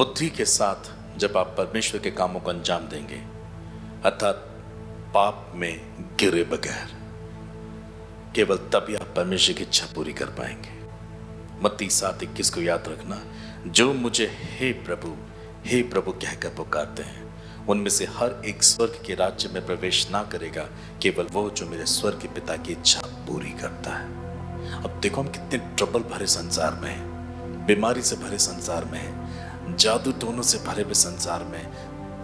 बुद्धि के साथ जब आप परमेश्वर के कामों को अंजाम देंगे, अर्थात पाप में गिरे बगैर, केवल तभी आप परमेश्वर की इच्छा पूरी कर पाएंगे। मत्ती 7:21 को याद रखना, जो मुझे हे प्रभु कहकर पुकारते हैं, उनमें से हर एक स्वर्ग के राज्य में प्रवेश ना करेगा, केवल वो जो मेरे स्वर्ग के पिता की इच्छा पूरी करता है। अब देखो, हम कितने ट्रबल भरे संसार में हैं, बीमारी से भरे संसार में हैं, जादू टोनों से भरे हुए संसार में,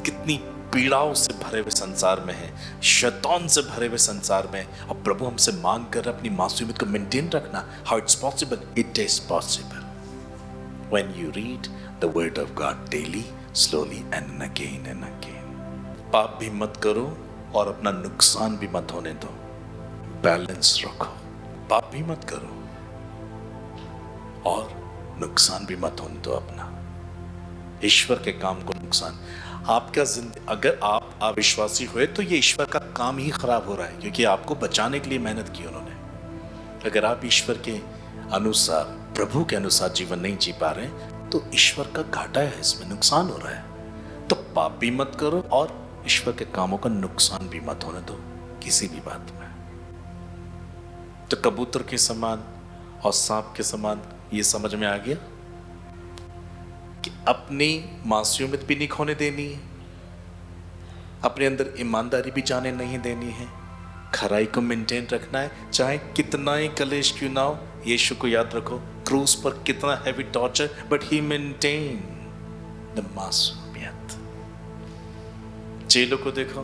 कितनी पीड़ाओं से भरे हुए संसार में है, शैतान से भरे हुए संसार में। अब प्रभु हमसे मांग कर अपनी मासूमियत को मेंटेन रखना। How it's possible? It is possible when you read the word of God daily, slowly and again and again. पाप भी मत करो और अपना नुकसान भी मत होने दो, बैलेंस रखो। पाप भी मत करो और नुकसान भी मत होने दो अपना, ईश्वर के काम को नुकसान। आपका अगर आप अविश्वासी हुए तो ये ईश्वर का काम ही खराब हो रहा है, क्योंकि आपको बचाने के लिए मेहनत की उन्होंने। अगर आप ईश्वर के अनुसार, प्रभु के अनुसार जीवन नहीं जी पा रहे, तो ईश्वर का घाटा है, इसमें नुकसान हो रहा है। तो पाप भी मत करो और ईश्वर के कामों का नुकसान भी मत होने दो किसी भी बात में। तो कबूतर के समान और सांप के समान ये समझ में आ गया कि अपनी मासूमियत भी नहीं खोने देनी है, अपने अंदर ईमानदारी भी जाने नहीं देनी है, खराई को मेंटेन रखना है, चाहे कितना ही कलेश क्यों ना हो। यीशु को याद रखो, क्रूस पर कितना heavy torture, but he maintain the मासूमियत। चेलों को देखो,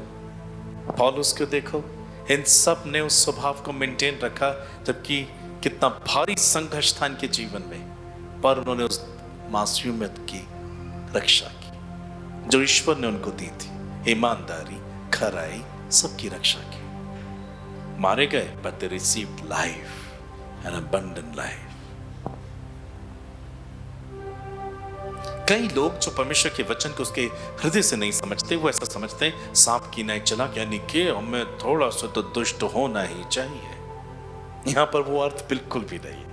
पौलुस को देखो, इन सब ने उस स्वभाव को मेंटेन रखा, जबकि कितना भारी संघर्ष था इनके जीवन में, पर उन्होंने उस मासूमियत की रक्षा की जो ईश्वर ने उनको दी थी। ईमानदारी, खराई, सबकी रक्षा की। मारे गए, but they received life, an abundant life। कई लोग जो परमेश्वर के वचन को उसके हृदय से नहीं समझते, वो ऐसा समझते हैं सांप की नाई चला, यानी कि हमें थोड़ा सा तो दुष्ट होना ही चाहिए। यहां पर वो अर्थ बिल्कुल भी नहीं।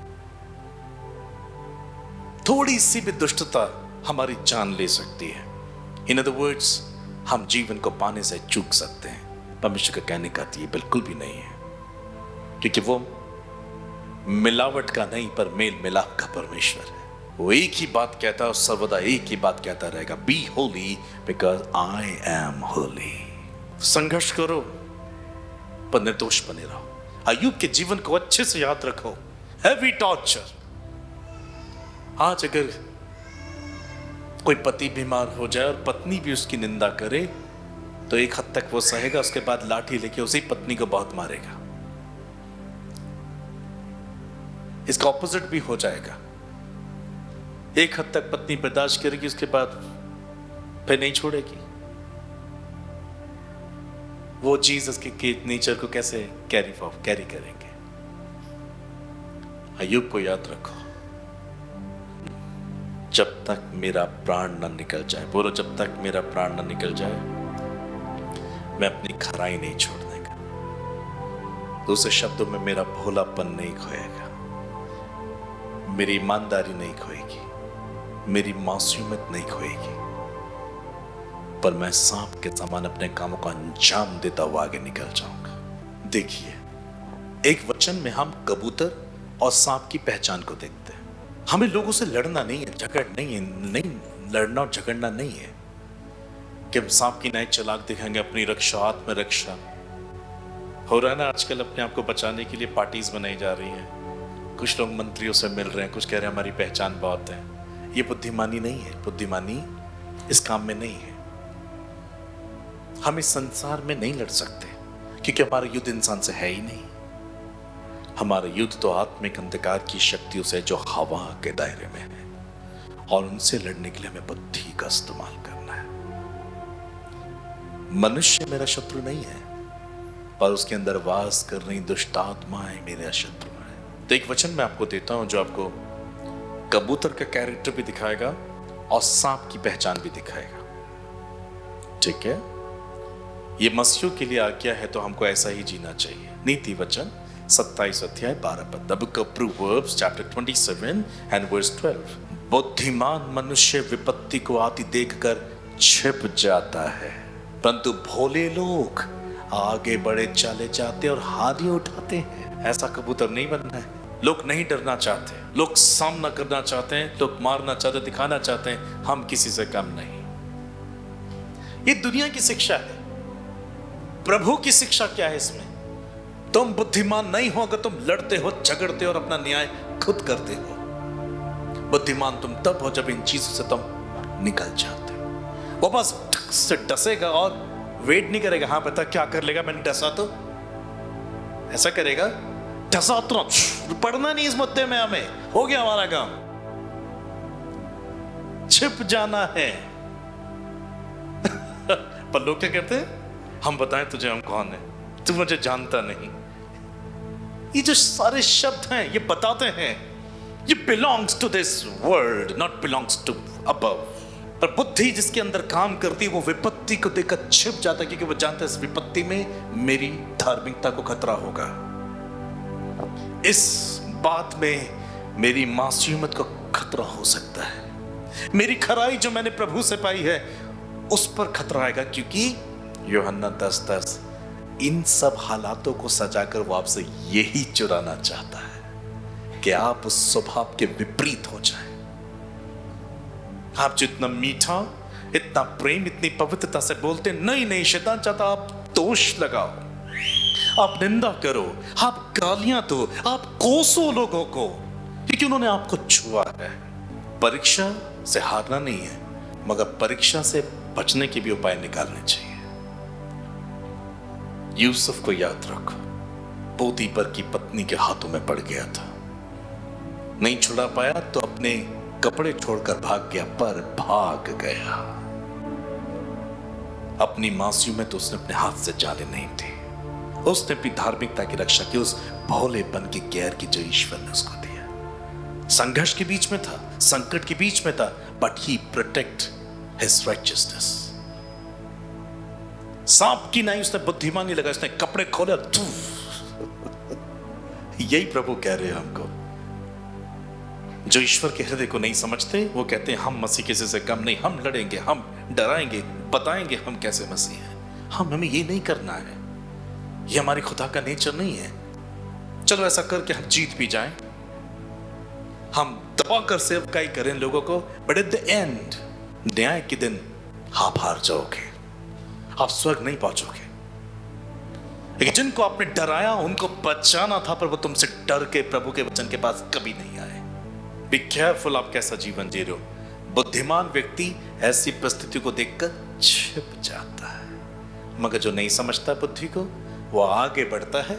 थोड़ी सी भी दुष्टता हमारी जान ले सकती है। इन अदर वर्ड्स, हम जीवन को पाने से चूक सकते हैं। परमेश्वर का कहने का ये बिल्कुल भी नहीं है, क्योंकि वो मिलावट का नहीं, पर मेल मिलाप का परमेश्वर है। वो एक ही बात कहता है और सर्वदा एक ही बात कहता रहेगा, be holy because I am holy. संघर्ष करो पर निर्दोष बने रहो। अय्यूब के जीवन को अच्छे से याद रखो। Heavy torture. आज अगर कोई पति बीमार हो जाए और पत्नी भी उसकी निंदा करे, तो एक हद तक वो सहेगा, उसके बाद लाठी लेके उसी पत्नी को बहुत मारेगा। इसका ऑपोजिट भी हो जाएगा। एक हद तक पत्नी बर्दाश्त करेगी, उसके बाद फिर नहीं छोड़ेगी। वो जीसस के नेचर को कैसे कैरी करेंगे। अय्यूब को याद रखो, जब तक मेरा प्राण न निकल जाए, बोलो जब तक मेरा प्राण न निकल जाए, मैं अपनी खराई नहीं छोड़ने का। दूसरे शब्दों में, मेरा भोलापन नहीं खोएगा, मेरी ईमानदारी नहीं खोएगी, मेरी मासूमियत नहीं खोएगी, पर मैं सांप के समान अपने कामों को अंजाम देता हुआ आगे निकल जाऊंगा। देखिए, एक वचन में हम कबूतर और सांप की पहचान को देखते हैं। हमें लोगों से लड़ना नहीं है, झगड़ नहीं है, नहीं लड़ना और झगड़ना नहीं है कि हम सांप की नाई चालाक दिखाएंगे, अपनी रक्षा, आत्मरक्षा। हो रहा है ना आजकल, अपने आप को बचाने के लिए पार्टीज बनाई जा रही हैं। कुछ लोग मंत्रियों से मिल रहे हैं, कुछ कह रहे हैं हमारी पहचान बहुत है। ये बुद्धिमानी नहीं है। बुद्धिमानी इस काम में नहीं है। हम इस संसार में नहीं लड़ सकते, क्योंकि हमारा युद्ध इंसान से है ही नहीं। हमारा युद्ध तो आत्मिक अंधकार की शक्तियों से जो हवा के दायरे में है, और उनसे लड़ने के लिए हमें बुद्धि का इस्तेमाल करना है। मनुष्य मेरा शत्रु नहीं है, पर उसके अंदर वास कर रही दुष्ट आत्माएं मेरा शत्रु है। तो एक वचन मैं आपको देता हूं जो आपको कबूतर का कैरेक्टर भी दिखाएगा और सांप की पहचान भी दिखाएगा। ठीक है, ये मसीहों के लिए आज्ञा है, तो हमको ऐसा ही जीना चाहिए। नीति वचन 27 अध्याय 12 पद। The book of Proverbs chapter 27 and verse 12. बुद्धिमान मनुष्य विपत्ति को आती देखकर छिप जाता है, परंतु भोले लोग आगे बढ़े चले जाते और हानि उठाते हैं। ऐसा कबूतर नहीं बनना है। लोग नहीं डरना चाहते, लोग सामना करना चाहते हैं, लोग मारना चाहते, दिखाना चाहते हैं हम किसी से कम नहीं। ये दुनिया की शिक्षा है। प्रभु की शिक्षा क्या है इसमें? तुम बुद्धिमान नहीं हो अगर तुम लड़ते हो, झगड़ते हो और अपना न्याय खुद करते हो। बुद्धिमान तुम तब हो जब इन चीजों से तुम निकल जाते हो। वो बस ठक से डसेगा और वेट नहीं करेगा, हाँ पता क्या कर लेगा, मैंने डसा तो ऐसा करेगा, डसा तो पढ़ना नहीं इस मुद्दे में, हमें हो गया हमारा काम, छिप जाना है। पर लोग क्या कहते हैं? हम बताएं तुझे हम कौन है, तू मुझे जानता नहीं। ये जो सारे शब्द हैं ये बताते हैं ये belongs to this world, not belongs to above. पर बुद्धि जिसके अंदर काम करती है वो विपत्ति को देखकर छिप जाता है, क्योंकि वो जानता है इस विपत्ति में मेरी धार्मिकता को खतरा होगा, इस बात में मेरी मासूमियत को खतरा हो सकता है, मेरी खराई जो मैंने प्रभु से पाई है उस पर खतरा आएगा। क्योंकि यूहन्ना 10:10 इन सब हालातों को सजाकर वो आपसे यही चुराना चाहता है कि आप उस स्वभाव के विपरीत हो जाएं। आप जितना मीठा, इतना प्रेम, इतनी पवित्रता से बोलते, नहीं शैतान चाहता आप दोष लगाओ, आप निंदा करो, आप गालियां दो, आप कोसो लोगों को, क्योंकि उन्होंने आपको छुआ है। परीक्षा से हारना नहीं है, मगर परीक्षा से बचने के भी उपाय निकालने चाहिए। यूसुफ को याद रखो, पोतीफर की पत्नी के हाथों में पड़ गया था, नहीं छुड़ा पाया तो अपने कपड़े छोड़कर भाग गया, पर भाग गया। अपनी मासूमियत में तो उसने अपने हाथ से जाने नहीं दी, उसने अपनी धार्मिकता की रक्षा की, उस भोलेपन की केयर की जो ईश्वर ने उसको दिया। संघर्ष के बीच में था, संकट के बीच में था, but he protect his righteousness. सांप की नहीं उसने बुद्धिमानी लगा, उसने कपड़े खोले। यही प्रभु कह रहे हैं हमको। जो ईश्वर के हृदय को नहीं समझते वो कहते हैं हम मसीह किसी से कम नहीं, हम लड़ेंगे, हम डराएंगे, बताएंगे हम कैसे मसीह हैं। हमें ये नहीं करना है, ये हमारी खुदा का नेचर नहीं है। चलो ऐसा करके हम जीत भी जाएं, हम दबा कर सेवकाई करें लोगों को, बट एट द एंड न्याय के दिन आप हार जाओगे, आप स्वर्ग नहीं पहुंचोगे। लेकिन जिनको आपने डराया उनको बचाना था, पर वो तुमसे डर के प्रभु के वचन के पास कभी नहीं आए। बी केयरफुल आप कैसा जीवन जी रहे हो। बुद्धिमान व्यक्ति ऐसी परिस्थिति को देखकर छिप जाता है, मगर जो नहीं समझता बुद्धि को वो आगे बढ़ता है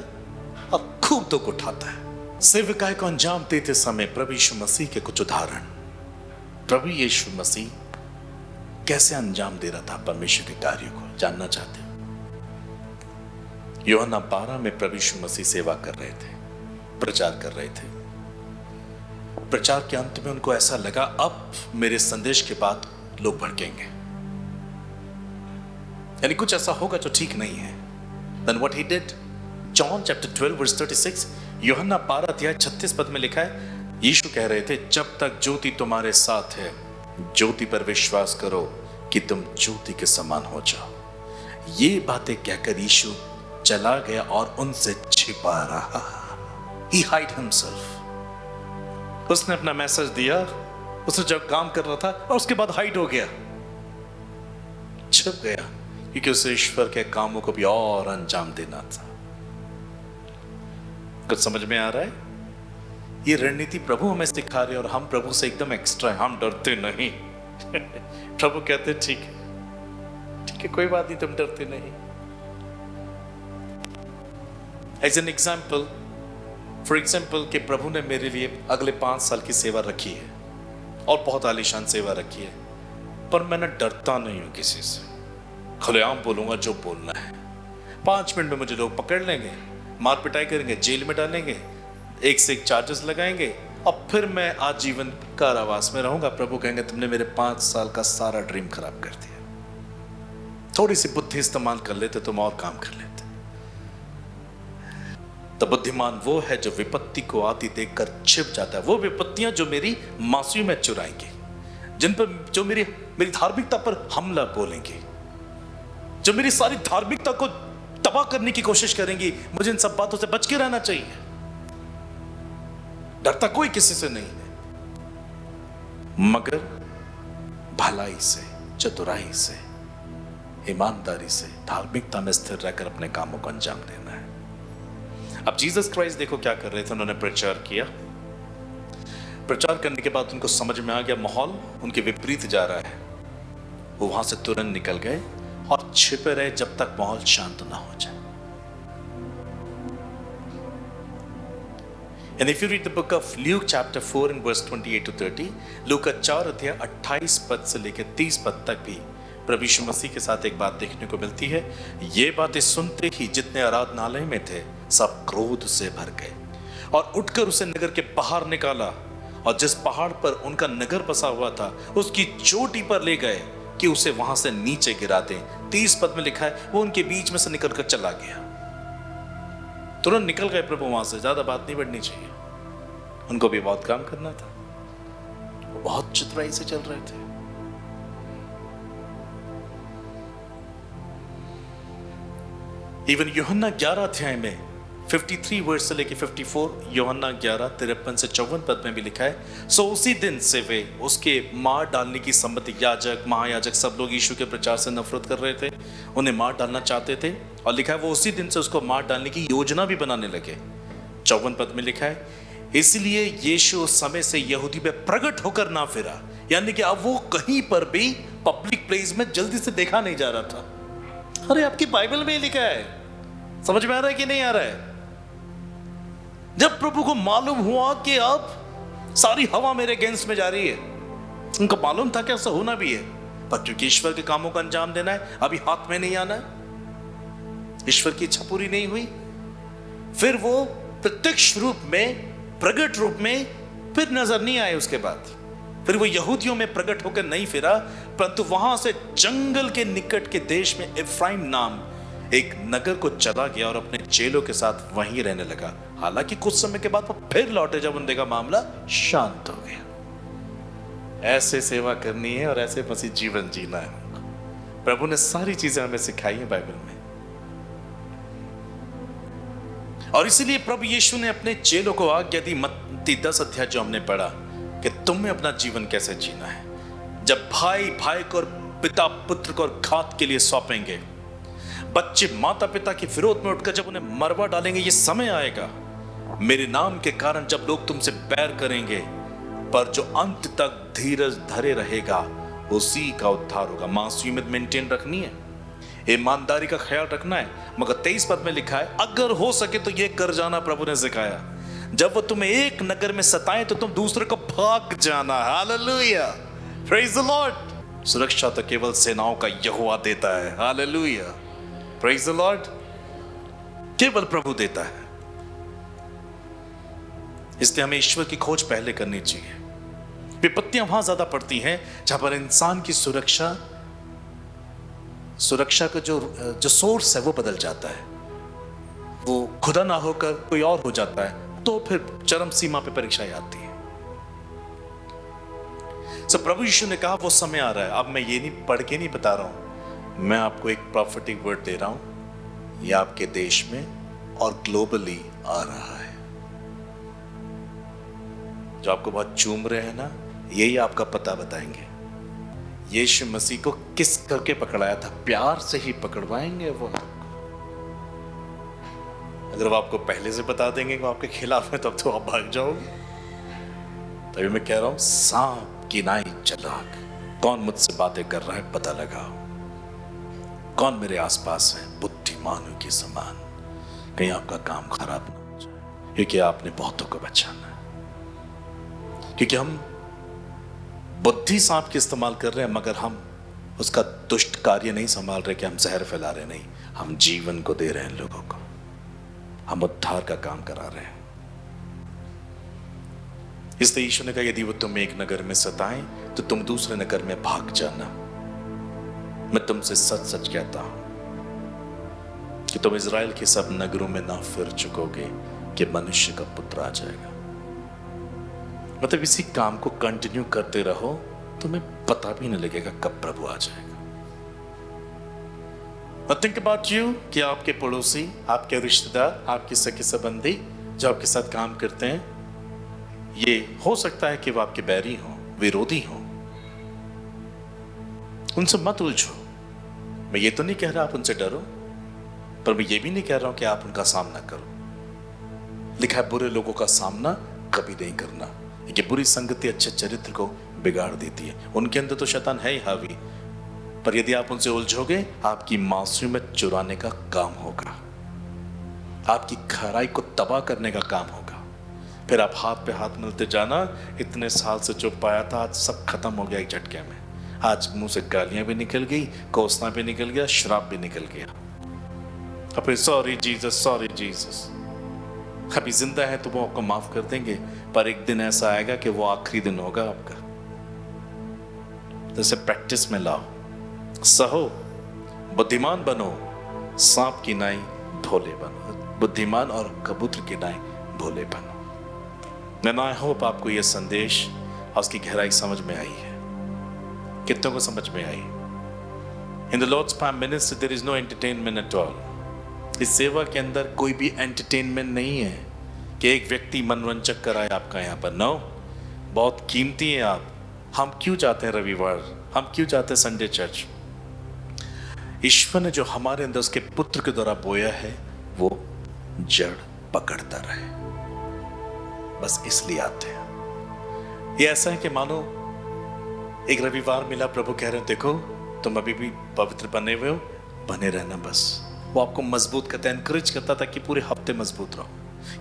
और खूब दुख उठाता है। सेवकाई को अंजाम देते समय प्रभु यीशु मसीह के कुछ उदाहरण, प्रभु यीशु मसीह कैसे अंजाम दे रहा था परमेश्वर के कार्य को, जानना चाहते हो? यूहन्ना 12 में प्रभु यीशु मसीह सेवा कर रहे थे, प्रचार कर रहे थे। प्रचार के अंत में उनको ऐसा लगा अब मेरे संदेश के बाद लोग भड़केंगे, यानी कुछ ऐसा होगा जो ठीक नहीं है। Then what he did? John chapter 12 verse 36, यूहन्ना 12:36 में लिखा है, यीशु कह रहे थे जब तक ज्योति तुम्हारे साथ है ज्योति पर विश्वास करो कि तुम ज्योति के समान हो जाओ। ये बातें कहकर यीशु चला गया और उनसे छिपा रहा। He hid himself. उसने अपना मैसेज दिया, उसने जब काम कर रहा था और उसके बाद हाइड हो गया, छिप गया, क्योंकि उसे ईश्वर के कामों को भी और अंजाम देना था। कुछ समझ में आ रहा है? ये रणनीति प्रभु हमें सिखा रहे हैं और हम प्रभु से एकदम एक्स्ट्रा, हम डरते नहीं। प्रभु कहते ठीक है कोई बात नहीं, तुम डरते नहीं। As an example, for example कि प्रभु ने मेरे लिए अगले 5 साल की सेवा रखी है और बहुत आलीशान सेवा रखी है, पर मैं डरता नहीं हूं किसी से, खुलेआम बोलूंगा जो बोलना है। 5 मिनट में मुझे लोग पकड़ लेंगे, मार पिटाई करेंगे, जेल में डालेंगे, एक से एक चार्जेस लगाएंगे और फिर मैं आजीवन कारावास में रहूंगा। प्रभु कहेंगे तुमने मेरे 5 साल का सारा ड्रीम खराब कर दिया, थोड़ी सी बुद्धि इस्तेमाल कर लेते तुम और काम कर लेते। तो बुद्धिमान वो है जो विपत्ति को आती देखकर छिप जाता है। वो विपत्तियां जो मेरी मासूमियत में चुराएंगी, जिन पर जो मेरी धार्मिकता पर हमला बोलेंगे, जो मेरी सारी धार्मिकता को तबाह करने की कोशिश करेंगी, मुझे इन सब बातों से बच के रहना चाहिए। डरता कोई किसी से नहीं है, मगर भलाई से, चतुराई से, ईमानदारी से, धार्मिकता में स्थिर रहकर अपने कामों को अंजाम देना है। अब जीसस क्राइस्ट देखो क्या कर रहे थे। उन्होंने प्रचार किया, प्रचार करने के बाद उनको समझ में आ गया माहौल उनके विपरीत जा रहा है। वो वहां से तुरंत निकल गए और छिपे रहे जब तक माहौल शांत ना हो जाए। And if you read the book of Luke chapter 4 and verse 28 to 30, लूका 4 अध्याय 28 पद से लेकर 30 पद तक भी प्रभु यीशु मसीह के साथ एक बात देखने को मिलती है। ये बातें सुनते ही जितने आराधनालय में थे सब क्रोध से भर गए और उठकर उसे नगर के बाहर निकाला और जिस पहाड़ पर उनका नगर बसा हुआ था उसकी चोटी पर ले गए कि उसे वहां से नीचे गिरा दें। 30 पद में लिखा है वो उनके बीच में से निकलकर चला गया। तुरंत निकल गए प्रभु वहां से, ज्यादा बात नहीं बढ़नी चाहिए। उनको भी बहुत काम करना था, वो बहुत चतुराई से चल रहे थे। इवन यूहन्ना 11 अध्याय में 53 वर्स से लेके 54, यूहन्ना 11 53 से 54 पद में भी लिखा है, सो उसी दिन से वे उसके मार डालने की सम्मति, याजक, महायाजक सब लोग यीशु के प्रचार से नफरत कर रहे थे, उन्हें मार डालना चाहते थे। और लिखा है वो उसी दिन से उसको मार डालने की योजना भी बनाने लगे। 54 पद में लिखा है, इसलिए यीशु उस समय से यहूदी में प्रकट होकर ना फिरा, यानी कि अब वो कहीं पर भी पब्लिक प्लेस में जल्दी से देखा नहीं जा रहा था। अरे आपकी बाइबल में लिखा है, समझ में आ रहा है कि नहीं आ रहा है? जब प्रभु को मालूम हुआ कि अब सारी हवा मेरे अगेंस्ट में जा रही है, उनको मालूम था कि ऐसा होना भी है, पर क्योंकि ईश्वर के कामों का अंजाम देना है, अभी हाथ में नहीं आना है, ईश्वर की इच्छा पूरी नहीं हुई, फिर वो प्रत्यक्ष रूप में, प्रगट रूप में फिर नजर नहीं आए। उसके बाद फिर वो यहूदियों में प्रकट होकर नहीं फिरा, परंतु वहां से जंगल के निकट के देश में इफ्राइम नाम एक नगर को चला गया और अपने चेलों के साथ वहीं रहने लगा। हालांकि कुछ समय के बाद वो फिर लौटे जब उनका मामला शांत हो गया। ऐसे सेवा करनी है और ऐसे मसीह जीवन जीना है। प्रभु ने सारी चीजें हमें सिखाई है बाइबल में, और इसीलिए प्रभु यीशु ने अपने चेलों को आज्ञा दी, मत्ती 10 अध्याय जो हमने पढ़ा, कि तुम्हें अपना जीवन कैसे जीना है। जब भाई भाई को और पिता पुत्र को और घात के लिए सौंपेंगे, बच्चे माता पिता के विरोध में उठकर जब उन्हें मरवा डालेंगे, ये समय आएगा मेरे नाम के कारण जब लोग तुमसे बैर करेंगे, पर जो अंत तक धीरज धरे रहेगा उसी का उद्धार होगा। मासूमियत मेंटेन रखनी है, ईमानदारी का ख्याल रखना है। मगर 23 पद में लिखा है, अगर हो सके तो ये कर जाना, प्रभु ने सिखाया, जब वो तुम्हें एक नगर में सताएं तो तुम दूसरे को भाग जाना। Hallelujah, praise the Lord. सुरक्षा तो केवल सेनाओं का यहोवा देता है। Hallelujah, praise the Lord. केवल प्रभु देता है, इसलिए हमें ईश्वर की खोज पहले करनी चाहिए। विपत्तियां वहां ज्यादा पड़ती हैं जहां पर इंसान की सुरक्षा का जो सोर्स है वो बदल जाता है, वो खुदा ना होकर कोई और हो जाता है, तो फिर चरम सीमा पे परीक्षाएं आती है। प्रभु यीशु ने कहा वो समय आ रहा है। अब मैं ये नहीं पढ़ के नहीं बता रहा हूं, मैं आपको एक प्रॉफिटिक वर्ड दे रहा हूं, ये आपके देश में और ग्लोबली आ रहा है। जो आपको बहुत चूम रहे हैं ना, यही आपका पता बताएंगे। यीशु मसीह को किस करके पकड़ाया था, प्यार से ही पकड़वाएंगे वो। अगर वो आपको पहले से बता देंगे कि वो आपके खिलाफ है, तब तो आप भाग जाओगे। तभी मैं कह रहा हूं, सांप की नाई चालाक, कौन मुझसे बातें कर रहा है पता लगाओ, कौन मेरे आसपास है बुद्धिमानों के समान, कहीं आपका काम खराब ना हो जाए, क्योंकि आपने बहुतों को बचाना है। क्योंकि हम बुद्धि सांप की इस्तेमाल कर रहे हैं, मगर हम उसका दुष्ट कार्य नहीं संभाल रहे कि हम जहर फैला रहे, नहीं, हम जीवन को दे रहे हैं लोगों को, हम उद्धार का काम करा रहे हैं। इसलिए यीशु ने कहा, यदि वो तुम्हें एक नगर में सताएं तो तुम दूसरे नगर में भाग जाना। मैं तुमसे सच सच कहता हूं, कि तुम इज़राइल के सब नगरों में ना फिर चुकोगे कि मनुष्य का पुत्र आ जाएगा। मतलब इसी काम को कंटिन्यू करते रहो, तुम्हें पता भी नहीं लगेगा कब प्रभु आ जाएगा। थिंक अबाउट यू कि आपके पड़ोसी, आपके रिश्तेदार, आपके सगे संबंधी जो आपके साथ काम करते हैं, ये हो सकता है कि वो आपके बैरी हो, विरोधी हो। उनसे मत उलझो। मैं ये तो नहीं कह रहा आप उनसे डरो, पर मैं ये भी नहीं कह रहा हूं कि आप उनका सामना करो। लिखा है बुरे लोगों का सामना कभी नहीं करना, कि बुरी संगति अच्छे चरित्र को बिगाड़ देती है। उनके अंदर तो शैतान है ही हावी, पर यदि आप उनसे उलझोगे, आपकी मासूमियत चुराने का काम होगा, आपकी खराई को तबाह करने का काम होगा। फिर आप हाथ पे हाथ मिलते जाना, इतने साल से जो पाया था आज सब खत्म हो गया एक झटके में। आज मुंह से गालियां भी निकल गई, कोसना भी निकल गया, शराब भी निकल गया। अब फिर सॉरी जीसस, सॉरी जीसस। अभी जिंदा है तो वो आपको माफ कर देंगे, पर एक दिन ऐसा आएगा कि वो आखिरी दिन होगा आपका। तो इसे प्रैक्टिस में लाओ, सहो, बुद्धिमान बनो, सांप की नाई भोले बनो। बुद्धिमान और कबूतर की नाई भोले बनो। मैं आई होप आपको यह संदेश और उसकी गहराई समझ में आई है। कितनों को समझ में आई? In the Lord's prime minister there is no entertainment at all. इस सेवा के अंदर कोई भी एंटरटेनमेंट नहीं है कि एक व्यक्ति मनोरंजक कराए आपका यहाँ पर। नो, बहुत कीमती है आप। हम क्यों जाते हैं रविवार, हम क्यों जाते हैं संडे चर्च? ईश्वर ने जो हमारे अंदर उसके पुत्र के द्वारा बोया है, वो जड़ पकड़ता रहे, बस इसलिए आते हैं। ये ऐसा है कि मानो एक रविवार मिला, प्रभु कह रहे हैं देखो तुम अभी भी पवित्र बने हुए हो, बने रहना। बस वो आपको मजबूत करता है, एनकरेज करता था कि पूरे हफ्ते मजबूत रहो।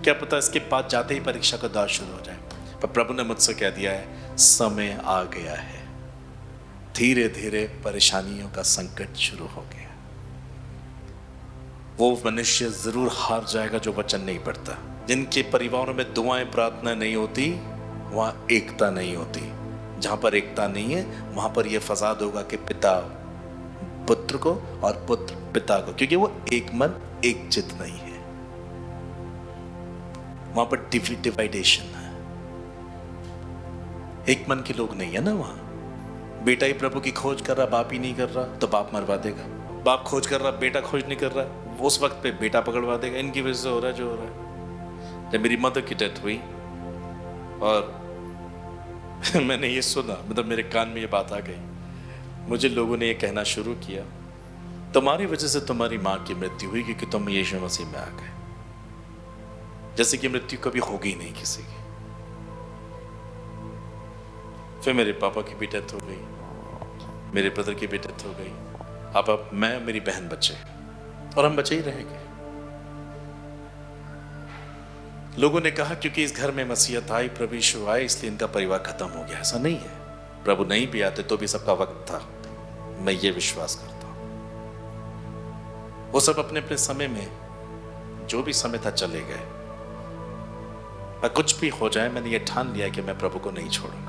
क्या पता इसके बाद जाते ही परीक्षा का दौर शुरू हो जाए। पर प्रभु ने मुझसे कह दिया है समय आ गया है, धीरे धीरे परेशानियों का संकट शुरू हो गया। वो मनुष्य जरूर हार जाएगा जो वचन नहीं पढ़ता। जिनके परिवारों में दुआएं प्रार्थना नहीं होती, वहां एकता नहीं होती। जहां पर एकता नहीं है, वहां पर यह फसाद होगा कि पिता पुत्र को और पुत्र पिता को, क्योंकि वो एक मन एक चित्त नहीं है। वहां पर डिवाइडेशन है, एक मन के लोग नहीं है ना। वहां बेटा ही प्रभु की खोज कर रहा, बाप ही नहीं कर रहा, तो बाप मरवा देगा। बाप खोज कर रहा, बेटा खोज नहीं कर रहा, उस वक्त पे बेटा पकड़वा देगा। इनकी वजह से हो रहा है जो हो रहा है। जब मेरी मदर की डेथ हुई और मैंने ये सुना, मतलब मेरे कान में ये बात आ गई, मुझे लोगों ने ये कहना शुरू किया तुम्हारी वजह से तुम्हारी माँ की मृत्यु हुई क्योंकि तुम यीशु मसीह में आ गए। जैसे कि मृत्यु कभी होगी नहीं किसी की। फिर मेरे पापा की भी डेथ हो गई, मेरे ब्रदर की भी डेथ हो गई। अब मैं, मेरी बहन बचे, और हम बचे ही रहेंगे। लोगों ने कहा क्योंकि इस घर में मसीहत आई, प्रभु यीशु आए, इसलिए इनका परिवार खत्म हो गया। ऐसा नहीं है। प्रभु नहीं भी आते तो भी सबका वक्त था। मैं ये विश्वास करता हूं वो सब अपने अपने समय में, जो भी समय था, चले गए। पर कुछ भी हो जाए, मैंने ये ठान लिया कि मैं प्रभु को नहीं छोड़ूंगा।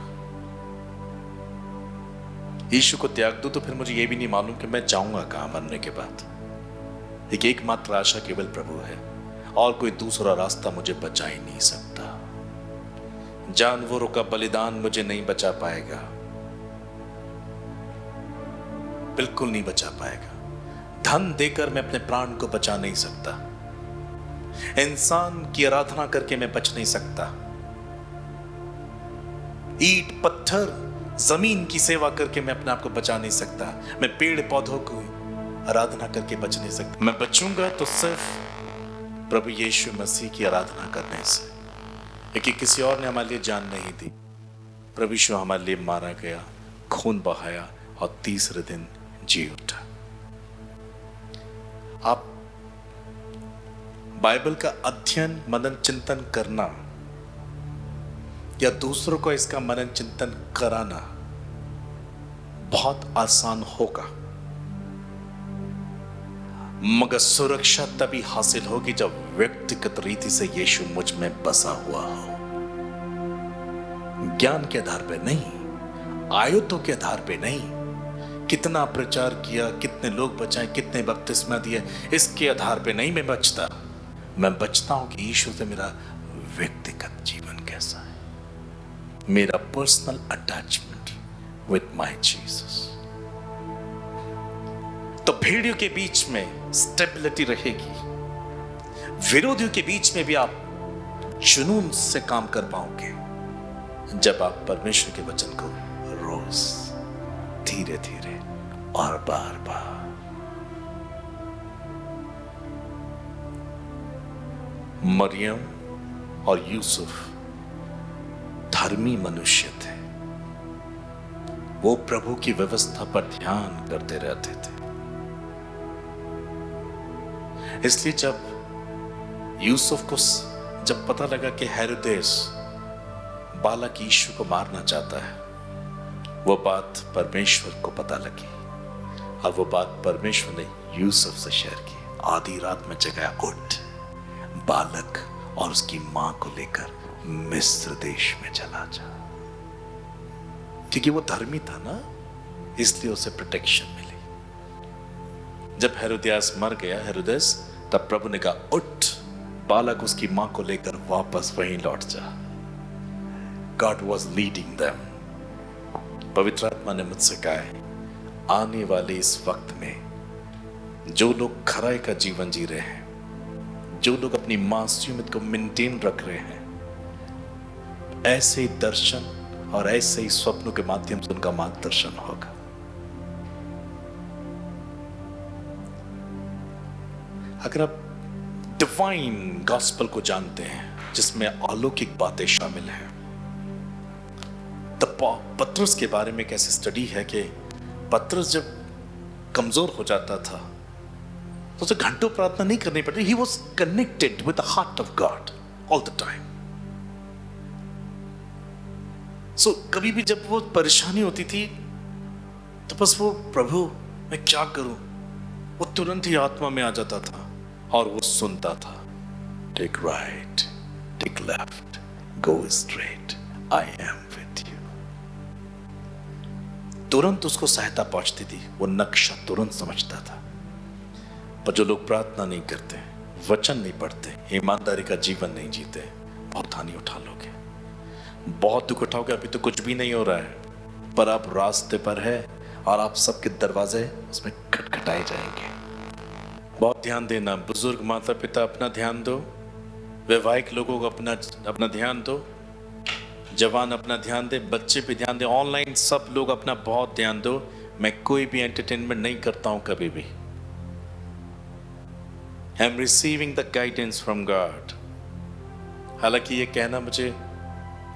यीशु को त्याग दूं तो फिर मुझे ये भी नहीं मालूम कि मैं जाऊंगा कहां मरने के बाद। एकमात्र आशा केवल प्रभु है, और कोई दूसरा रास्ता मुझे बचा ही नहीं सकता। जानवरों का बलिदान मुझे नहीं बचा पाएगा, बिल्कुल नहीं बचा पाएगा। धन देकर मैं अपने प्राण को बचा नहीं सकता। इंसान की आराधना करके मैं बच नहीं सकता। ईंट पत्थर जमीन की सेवा करके मैं अपने आप को बचा नहीं सकता। मैं पेड़ पौधों को आराधना करके बच नहीं सकता। मैं बचूंगा तो सिर्फ प्रभु यीशु मसीह की आराधना करने से, क्योंकि किसी और ने हमारे लिए जान नहीं दी। प्रभु यीशु हमारे लिए मारा गया, खून बहाया और तीसरे दिन जी उठा। आप बाइबल का अध्ययन, मनन चिंतन करना या दूसरों को इसका मनन चिंतन कराना बहुत आसान होगा, मगर सुरक्षा तभी हासिल होगी जब व्यक्तिगत रीति से यीशु मुझ में बसा हुआ हो। ज्ञान के आधार पे नहीं, आयतों के आधार पे नहीं, कितना प्रचार किया, कितने लोग बचाए, कितने बपतिस्मा दिए, इसके आधार पे नहीं मैं बचता। मैं बचता हूं कि यीशु से मेरा व्यक्तिगत जीवन कैसा है, मेरा personal attachment with my Jesus. तो भेड़ियों के बीच में स्टेबिलिटी रहेगी, विरोधियों के बीच में भी आप जुनून से काम कर पाओगे जब आप परमेश्वर के वचन को रोज धीरे धीरे और बार बार। मरियम और यूसुफ धर्मी मनुष्य थे, वो प्रभु की व्यवस्था पर ध्यान करते रहते थे। इसलिए जब यूसुफ को जब पता लगा कि हेरोदेस बालक यीशु को मारना चाहता है, वो बात परमेश्वर को पता लगी और वो बात परमेश्वर ने यूसुफ से शेयर की। आधी रात में जगाया, उठ, बालक और उसकी मां को लेकर मिस्र देश में चला जा। क्योंकि वो धर्मी था ना, इसलिए उसे प्रोटेक्शन मिली। जब हेरोदियास मर गया, हेरोदेस, तब प्रभु ने कहा, उठ, बालक उसकी मां को लेकर वापस वहीं लौट जा। God was leading them। पवित्र आत्मा ने मुझसे कहा है, आने वाले इस वक्त में जो लोग खराई का जीवन जी रहे हैं, जो लोग अपनी मासूमियत को मेंटेन रख रहे हैं, ऐसे ही दर्शन और ऐसे ही स्वप्नों के माध्यम से उनका मार्गदर्शन होगा। अगर आप डिवाइन गॉस्पेल को जानते हैं जिसमें अलौकिक बातें शामिल हैं, तो पतरस के बारे में कैसे स्टडी है कि पतरस जब कमजोर हो जाता था तो उसे घंटों प्रार्थना नहीं करनी पड़ती। He was connected with the heart of God all the time. So कभी भी जब वो परेशानी होती थी तो बस वो, प्रभु मैं क्या करूं, वो तुरंत ही आत्मा में आ जाता था और वो सुनता था, take right, take left, go straight, I am with you. तुरंत उसको सहायता पहुंचती थी, वो नक्शा तुरंत समझता था। पर जो लोग प्रार्थना नहीं करते, वचन नहीं पढ़ते, ईमानदारी का जीवन नहीं जीते, बहुत हानि उठा लोगे, बहुत दुख उठाओगे। अभी तो कुछ भी नहीं हो रहा है, पर आप रास्ते पर है और आप सबके दरवाजे उसमें खटखटाए जाएंगे। बहुत ध्यान देना, बुजुर्ग माता पिता अपना ध्यान दो, वैवाहिक लोगों को अपना ध्यान दो, जवान अपना ध्यान दे, बच्चे भी ध्यान दे, ऑनलाइन सब लोग अपना बहुत ध्यान दो। मैं कोई भी एंटरटेनमेंट नहीं करता हूं कभी भी। I am receiving the guidance from God. हालांकि ये कहना मुझे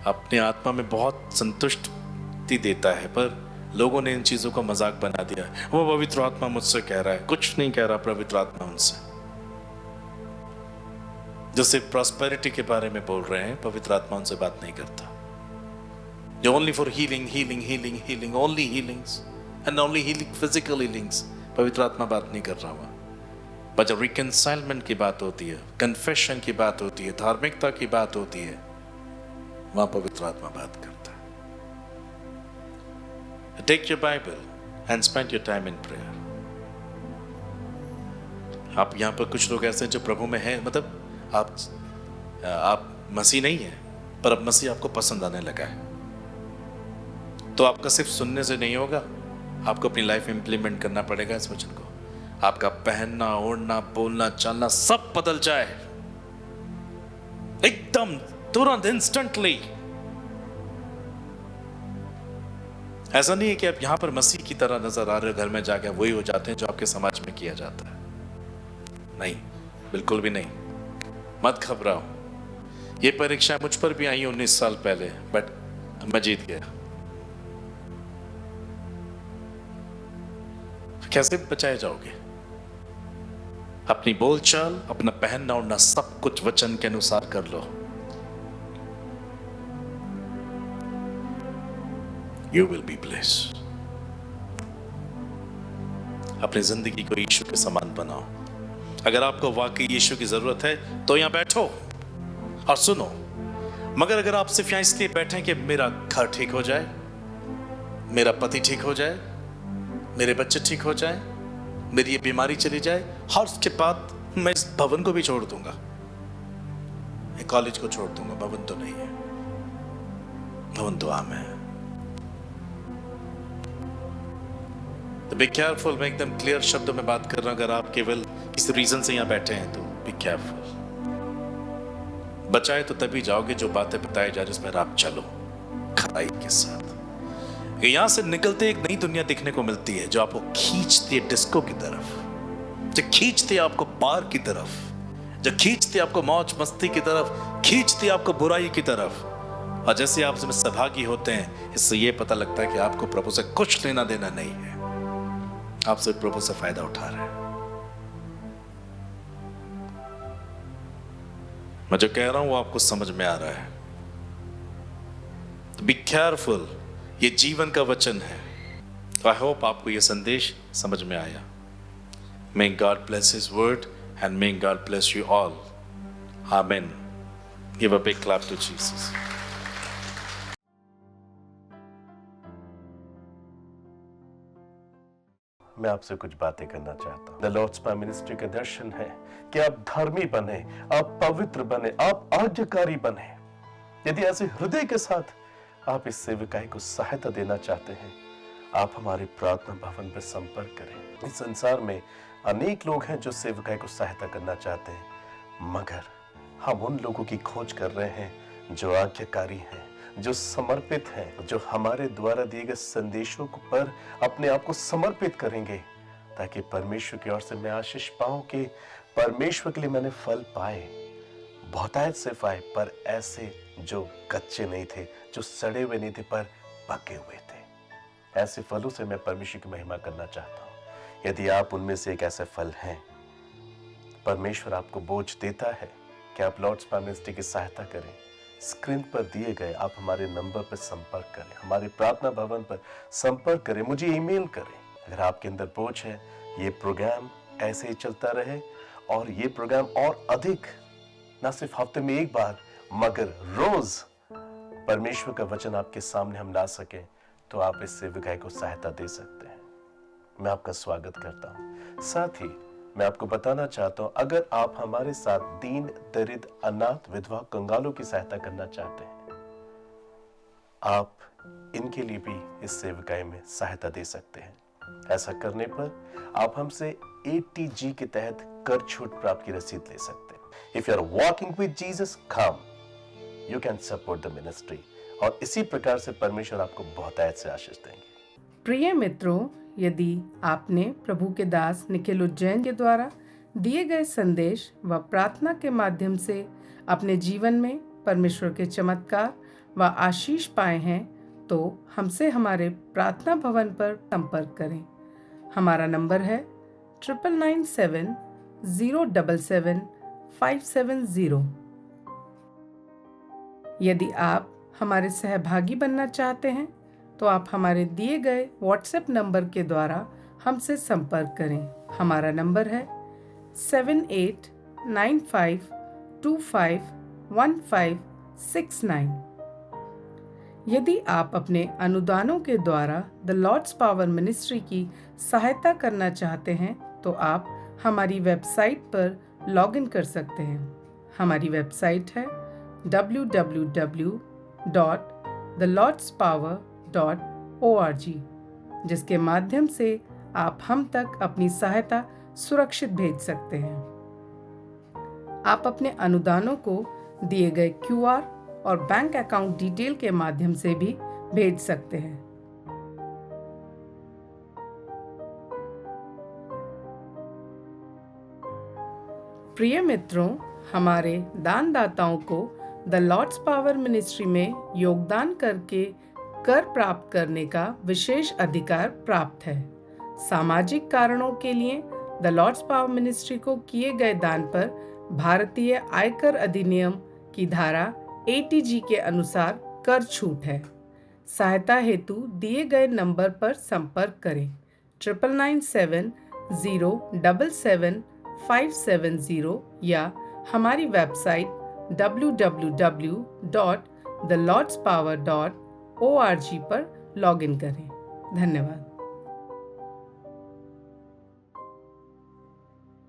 अपने आत्मा में बहुत संतुष्टि देता है, पर लोगों ने इन चीजों का मजाक बना दिया। वो पवित्र आत्मा मुझसे कह रहा है, कुछ नहीं कह रहा पवित्र आत्मा उनसे। जैसे प्रॉस्पेरिटी के बारे में बोल रहे हैं, पवित्र आत्मा उनसे बात नहीं करता। Only for healing, healing, healing, healing, only healings and only healing, physical healings, पवित्र आत्मा बात नहीं कर रहा हुआ। पर जब रिकंसाइलमेंट की बात होती है, कन्फेशन की बात होती है, धार्मिकता की बात होती है, वहां पवित्र आत्मा बात करता है। Take your Bible and spend your time in prayer. आप यहां पर कुछ लोग ऐसे जो प्रभु में हैं, मतलब आप मसीह नहीं है, पर अब मसीह आपको पसंद आने लगा है। तो आपका सिर्फ सुनने से नहीं होगा, आपको अपनी लाइफ में इंप्लीमेंट करना पड़ेगा इस वचन को। आपका पहनना, ओढ़ना, बोलना, चलना सब बदल जाए एकदम तुरंत, इंस्टेंटली। ऐसा नहीं है कि आप यहां पर मसीह की तरह नजर आ रहे हो, घर में जाके वही हो जाते हैं जो आपके समाज में किया जाता है। नहीं, बिल्कुल भी नहीं। मत घबराओ। ये परीक्षा मुझ पर भी आई 19 साल पहले, बट मैं जीत गया। कैसे बचाए जाओगे? अपनी बोलचाल, अपना पहनना ओढ़ना सब कुछ वचन के अनुसार कर लो। You will be blessed। अपनी जिंदगी को यीशु के समान बनाओ। अगर आपको वाकई यीशु की जरूरत है तो यहां बैठो और सुनो। मगर अगर आप सिर्फ यहां इसलिए बैठे कि मेरा घर ठीक हो जाए, मेरा पति ठीक हो जाए, मेरे बच्चे ठीक हो जाएं, मेरी ये बीमारी चली जाए, और उसके बाद मैं इस भवन को भी छोड़ दूंगा, एक कॉलेज को छोड़ दूंगा। भवन तो नहीं है, भवन तो आम है। तो बी केयरफुल, मैं एकदम क्लियर शब्दों में बात कर रहा हूं। अगर आप केवल किसी रीजन से यहां बैठे हैं तो बी केयरफुल। बचाए तो तभी जाओगे जो बातें बताई जा रही उस पर आप चलो खराई के साथ। यहां से निकलते एक नई दुनिया दिखने को मिलती है जो आपको खींचती है डिस्को की तरफ, जो खींचती है आपको पार की तरफ, जो खींचती है आपको मौज मस्ती की तरफ, खींचती है आपको बुराई की तरफ। और जैसे आप इसमें सहभागी होते हैं, इससे यह पता लगता है कि आपको प्रभु से कुछ लेना देना नहीं है, आप सिर्फ प्रभु से फायदा उठा रहे हैं। मैं जो कह रहा हूं वो आपको समझ में आ रहा है। बी केयरफुल, ये जीवन का वचन है। तो आई होप आपको ये संदेश समझ में आया। May God bless his word and may God bless you all. आमीन। Give a big clap to Jesus. मैं आपसे कुछ बातें करना चाहता हूँ। द लॉर्ड्स पावर मिनिस्ट्री के दर्शन है कि आप धर्मी बने, आप पवित्र बने, आप आज्ञाकारी बने। यदि ऐसे हृदय के साथ आप इस सेवकाई को सहायता देना चाहते हैं, आप हमारे प्रार्थना भवन पर संपर्क करें। इस संसार में अनेक लोग हैं जो सेवकाई को सहायता करना चाहते हैं, मगर हम उन लोगों की खोज कर रहे हैं जो आज्ञाकारी हैं, जो समर्पित हैं, जो हमारे द्वारा दिए गए संदेशों पर अपने आप को समर्पित करेंगे, ताकि परमेश्वर की ओर से मैं आशीष पाऊं कि परमेश्वर के लिए मैंने फल पाए, बहुतायत से पाए, पर ऐसे जो कच्चे नहीं थे, जो सड़े हुए नहीं थे, पर पके हुए थे। ऐसे फलों से मैं परमेश्वर की महिमा करना चाहता हूं। यदि आप उनमें से एक ऐसे फल हैं, परमेश्वर आपको बोझ देता है कि आप लॉर्ड्स पावर मिनिस्ट्री की सहायता करें। स्क्रीन पर दिए गए आप हमारे नंबर पर संपर्क करें, हमारे प्रार्थना भवन पर संपर्क करें, मुझे ईमेल करें। अगर आपके अंदर बोझ है, ये प्रोग्राम ऐसे ही चलता रहे और ये प्रोग्राम और अधिक, ना सिर्फ हफ्ते में एक बार मगर रोज परमेश्वर का वचन आपके सामने हम ला सके, तो आप इस सेवकाई को सहायता दे सकते हैं। मैं आपका स्वागत करता हूं। साथ ही मैं आपको बताना चाहता हूं, अगर आप हमारे साथ दीन दरिद्र अनाथ विधवा कंगालों की सहायता करना चाहते हैं, आप इनके लिए भी इस सेवकाई में सहायता दे सकते हैं। ऐसा करने पर आप हमसे ATG के तहत कर छूट प्राप्त की रसीद ले सकते हैं। If you are walking with Jesus, come, you can support the ministry. और इसी प्रकार से परमेश्वर आपको बहुतायत से आशीष देंगे। प्रिय मित्रों, यदि आपने प्रभु के दास निखिल उज्जैन के द्वारा दिए गए संदेश व प्रार्थना के माध्यम से अपने जीवन में परमेश्वर के चमत्कार व आशीष पाए हैं, तो हमसे हमारे प्रार्थना भवन पर संपर्क करें। हमारा नंबर है 9997077570। यदि आप हमारे सहभागी बनना चाहते हैं, तो आप हमारे दिए गए व्हाट्सएप नंबर के द्वारा हमसे संपर्क करें। हमारा नंबर है 7895251569। यदि आप अपने अनुदानों के द्वारा द लॉर्ड्स पावर मिनिस्ट्री की सहायता करना चाहते हैं, तो आप हमारी वेबसाइट पर लॉगिन कर सकते हैं। हमारी वेबसाइट है www.thelordspower.org, जिसके माध्यम से आप हम तक अपनी सहायता सुरक्षित भेज सकते हैं। आप अपने अनुदानों को दिए गए QR और बैंक अकाउंट डिटेल के माध्यम से भी भेज सकते हैं। प्रिय मित्रों, हमारे दानदाताओं को द लॉर्ड्स पावर मिनिस्ट्री में योगदान करके कर प्राप्त करने का विशेष अधिकार प्राप्त है। सामाजिक कारणों के लिए द लॉर्ड्स पावर मिनिस्ट्री को किए गए दान पर भारतीय आयकर अधिनियम की धारा ATG के अनुसार कर छूट है। सहायता हेतु दिए गए नंबर पर संपर्क करें 9997777570 या हमारी वेबसाइट www.thelordspower.org पर लॉगिन करें। धन्यवाद।